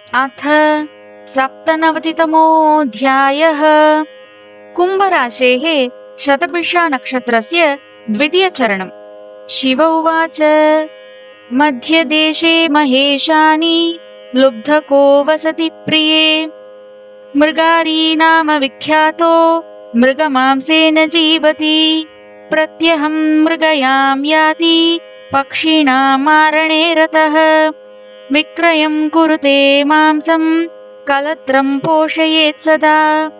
अथ सप्तनवतितमोऽध्यायः। कुम्भराशेः शतभिषा नक्षत्रस्य द्वितीयचरणम्। शिव उवाच। मध्यदेशे महेशानि लुब्धको वसति प्रिये। मृगारी नाम विख्यातो मृगमांसेन जीवति। प्रत्यहं मृगयां याति पक्षिणां मारणे रतः। विक्रयं कुरुते मांसं कलत्रं पोषयेत् सदा।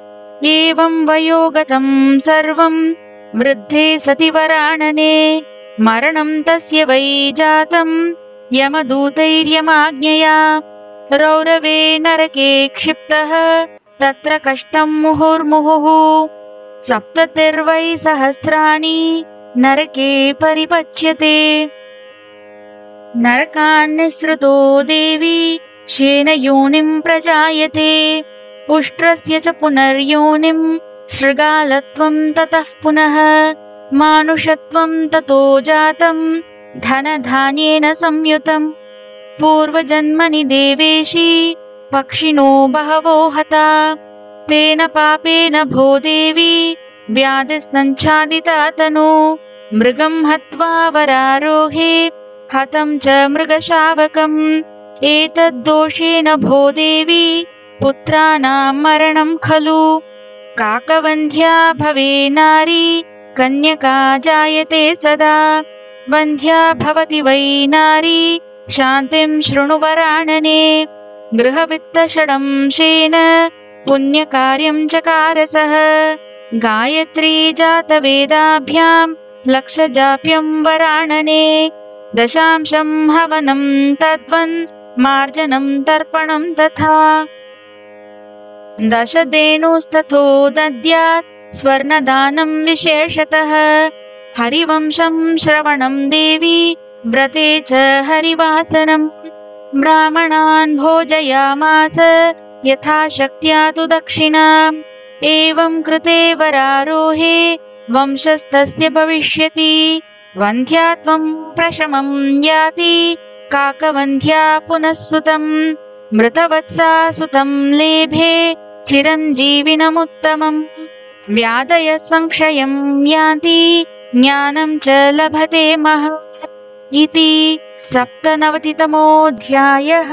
एवं वयोगतं सर्वं वृद्धे सति वरानने। मरणं तस्य वै जातं यमदूतैर्यमाज्ञया। रौरवे नरके क्षिप्तः तत्र कष्टं मुहुर्मुहुः। सप्ततिर्वै सहस्राणि नरके परिपच्यते। नरकान्निःसृतो देवी श्येनयोनिं प्रजायते। उष्ट्रस्य च पुनर्योनिं शृगालत्वं ततः पुनः। मानुषत्वं ततो जातं धनधान्येन संयुतं। पूर्वजन्मनि देवेशी पक्षिणो बहवो हता। तेन पापेन भो देवी व्याधिः सञ्छादिता तनु। मृगं हत्वा वरारोहे हतं च मृगशावकम्। एतद्दोषेण भो देवी पुत्राणां मरणं खलु। काकवन्ध्या भवे नारी कन्यका जायते सदा। वन्ध्या भवति वै नारी शान्तिं शृणु वरानने। गृहवित्तषडंशेन पुण्यकार्यं चकारसः। गायत्री जातवेदाभ्यां लक्षजाप्यं वरानने। दशांशं हवनं तद्वन् मार्जनं तर्पणं तथा। दशधेनुस्तथो दद्यात् स्वर्णदानं विशेषतः। हरिवंशं श्रवणं देवी व्रते च हरिवासरम्। ब्राह्मणान् भोजयामास यथाशक्त्या तु दक्षिणाम्। एवं कृते वरारोहे वंशस्तस्य भविष्यति। वन्ध्या त्वं प्रशमं याति काकवन्ध्या पुनः सुतं। मृतवत्सा सुतं लेभे चिरञ्जीविनमुत्तमम्। व्याधयः संक्षयं यान्ति ज्ञानं च लभते महत्। इति सप्तनवतितमोऽध्यायः।